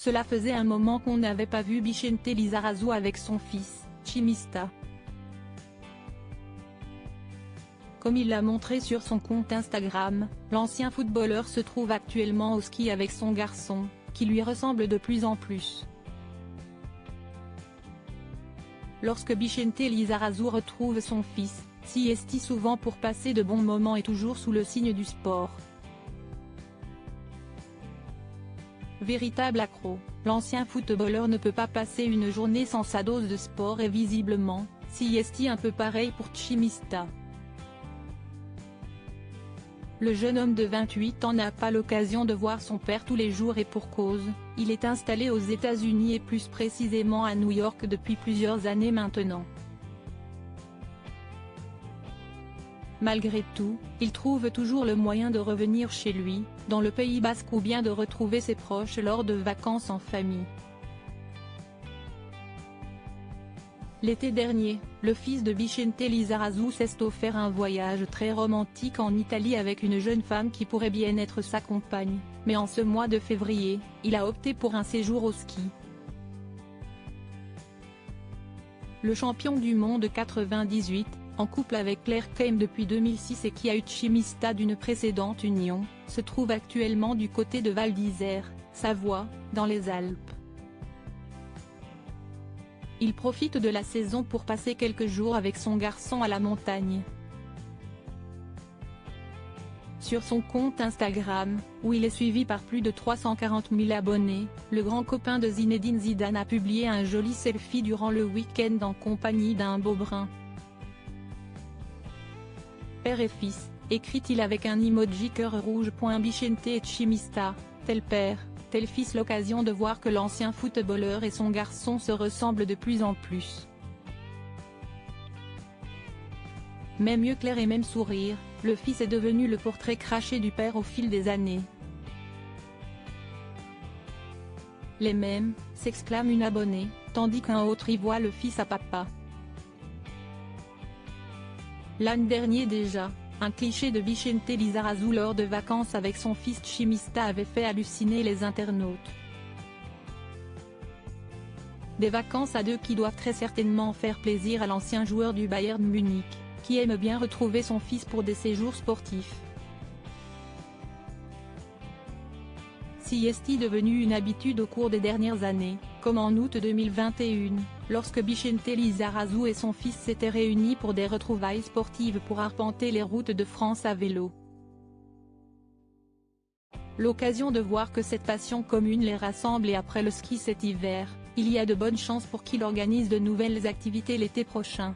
Cela faisait un moment qu'on n'avait pas vu Vicente Lizarazu avec son fils, Chimista. Comme il l'a montré sur son compte Instagram, l'ancien footballeur se trouve actuellement au ski avec son garçon, qui lui ressemble de plus en plus. Lorsque Vicente Lizarazu retrouve son fils, s'y souvent pour passer de bons moments et toujours sous le signe du sport. Véritable accro, l'ancien footballeur ne peut pas passer une journée sans sa dose de sport et visiblement, s'y un peu pareil pour Chimista. Le jeune homme de 28 ans n'a pas l'occasion de voir son père tous les jours et pour cause, il est installé aux États-Unis et plus précisément à New York depuis plusieurs années maintenant. Malgré tout, il trouve toujours le moyen de revenir chez lui, dans le Pays Basque ou bien de retrouver ses proches lors de vacances en famille. L'été dernier, le fils de Vicente Lizarazu s'est offert un voyage très romantique en Italie avec une jeune femme qui pourrait bien être sa compagne, mais en ce mois de février, il a opté pour un séjour au ski. Le champion du monde 98, en couple avec Claire Keim depuis 2006 et qui a eu Chimista d'une précédente union, se trouve actuellement du côté de Val d'Isère, Savoie, dans les Alpes. Il profite de la saison pour passer quelques jours avec son garçon à la montagne. Sur son compte Instagram, où il est suivi par plus de 340 000 abonnés, le grand copain de Zinedine Zidane a publié un joli selfie durant le week-end en compagnie d'un beau brun. Père et fils, écrit-il avec un emoji cœur rouge. Vicente et Chimista, tel père, tel fils, l'occasion de voir que l'ancien footballeur et son garçon se ressemblent de plus en plus. Même yeux clairs et même sourire, le fils est devenu le portrait craché du père au fil des années. Les mêmes, s'exclame une abonnée, tandis qu'un autre y voit le fils à papa. L'an dernier déjà, un cliché de Vicente Lizarazu lors de vacances avec son fils Chimista avait fait halluciner les internautes. Des vacances à deux qui doivent très certainement faire plaisir à l'ancien joueur du Bayern Munich, qui aime bien retrouver son fils pour des séjours sportifs. Siesti devenue une habitude au cours des dernières années, comme en août 2021, lorsque Vicente Lizarazu et son fils s'étaient réunis pour des retrouvailles sportives pour arpenter les routes de France à vélo. L'occasion de voir que cette passion commune les rassemble et après le ski cet hiver, il y a de bonnes chances pour qu'il organise de nouvelles activités l'été prochain.